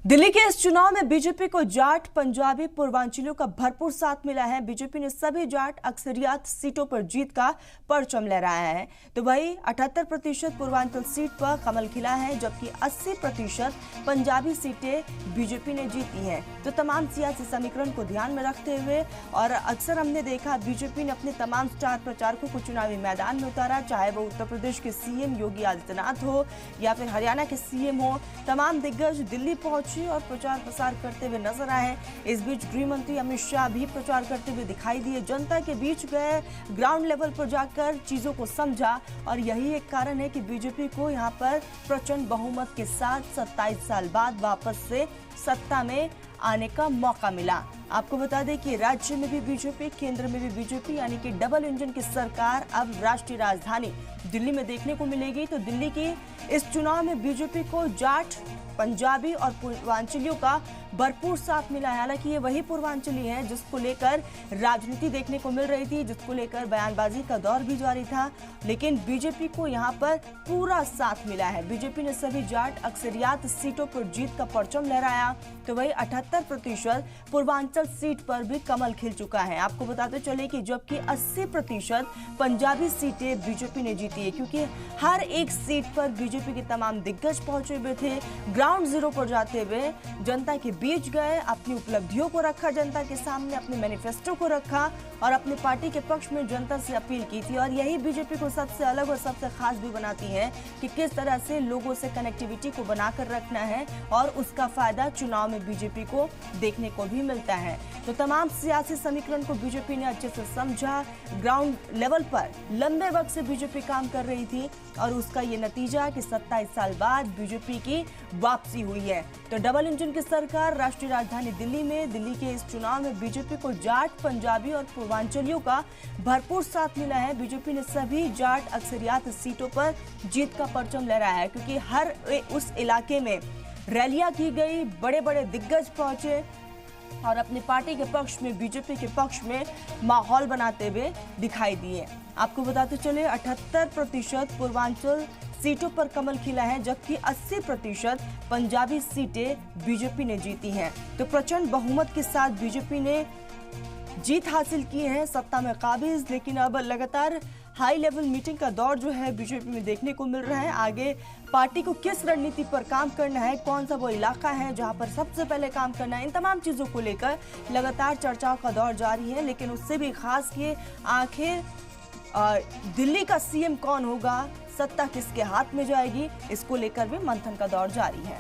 दिल्ली के इस चुनाव में बीजेपी को जाट, पंजाबी, पूर्वांचलियों का भरपूर साथ मिला है। बीजेपी ने सभी जाट अक्सरियात सीटों पर जीत का परचम लहराया है। तो वही 78% पूर्वांचल सीट पर कमल खिला है, जबकि 80% पंजाबी सीटें बीजेपी ने जीती हैं। तो तमाम सियासी समीकरण को ध्यान में रखते हुए और अक्सर हमने देखा बीजेपी ने अपने तमाम स्टार प्रचारकों को चुनावी मैदान में उतारा, चाहे वो उत्तर प्रदेश के सीएम योगी आदित्यनाथ हो या फिर हरियाणा के सीएम हो। तमाम दिग्गज दिल्ली पहुंचे और प्रचार प्रसार करते हुए नजर आए। इस बीच गृह मंत्री अमित शाह भी प्रचार करते हुए दिखाई दिए, जनता के बीच गए, ग्राउंड लेवल पर जाकर चीजों को समझा और यही एक कारण है कि बीजेपी को यहां पर प्रचंड बहुमत के साथ 27 साल बाद वापस से सत्ता में आने का मौका मिला। आपको बता दें कि राज्य में भी बीजेपी, केंद्र में भी बीजेपी, यानी कि डबल इंजन की सरकार अब राष्ट्रीय राजधानी दिल्ली में देखने को मिलेगी। तो दिल्ली की इस चुनाव में बीजेपी को जाट, पंजाबी और पूर्वांचलियों का भरपूर साथ मिला है। हालांकि ये वही पूर्वांचली हैं जिसको लेकर राजनीति देखने को मिल रही थी, जिसको लेकर बयानबाजी का दौर भी जारी था, लेकिन बीजेपी को यहां पर पूरा साथ मिला है। बीजेपी ने सभी जाट अक्सरियात सीटों पर जीत का परचम लहराया। तो वही 78% पूर्वांचल सीट पर भी कमल खिल चुका है। आपको बताते चले कि जबकि 80% पंजाबी सीटें बीजेपी ने जीती है, क्योंकि हर एक सीट पर बीजेपी के तमाम दिग्गज पहुंचे हुए थे। ग्राउंड जीरो पर जाते हुए जनता के बीच गए, अपनी उपलब्धियों को रखा जनता के सामने, अपने मैनिफेस्टो को रखा और अपनी पार्टी के पक्ष में जनता से अपील की थी। और यही बीजेपी को सबसे अलग और सबसे खास भी बनाती है कि किस तरह से लोगों से कनेक्टिविटी को बनाकर रखना है और उसका फायदा चुनाव में बीजेपी को देखने को भी मिलता है। तो तमाम सियासी समीकरण को बीजेपी ने अच्छे से समझा। ग्राउंड लेवल पर लंबे वक्त से बीजेपी काम कर रही थी और उसका ये नतीजा कि 27 साल बाद बीजेपी की वापसी हुई है। तो डबल इंजन की सरकार राष्ट्रीय राजधानी दिल्ली में, दिल्ली के इस चुनाव में बीजेपी को जाट, पंजाबी और पूर्वांचलियों का भरपूर साथ मिला है। बीजेपी ने सभी जाट अक्सरियात सीटों पर जीत का परचम लहराया है, क्योंकि हर उस इलाके में रैलियां की गई, बड़े बड़े दिग्गज पहुंचे और अपनी पार्टी के पक्ष में, बीजेपी के पक्ष में माहौल बनाते हुए दिखाई दिए। आपको बताते चले 78% पूर्वांचल सीटों पर कमल खिला है, जबकि 80% पंजाबी सीटें बीजेपी ने जीती हैं। तो प्रचंड बहुमत के साथ बीजेपी ने जीत हासिल की है, सत्ता में काबिज। लेकिन अब लगातार हाई लेवल मीटिंग का दौर जो है बीजेपी में देखने को मिल रहा है। आगे पार्टी को किस रणनीति पर काम करना है, कौन सा वो इलाका है जहां पर सबसे पहले काम करना है, इन तमाम चीजों को लेकर लगातार चर्चाओं का दौर जारी है। लेकिन उससे भी खास कि आखिर दिल्ली का सीएम कौन होगा, सत्ता किसके हाथ में जाएगी, इसको लेकर भी मंथन का दौर जारी है।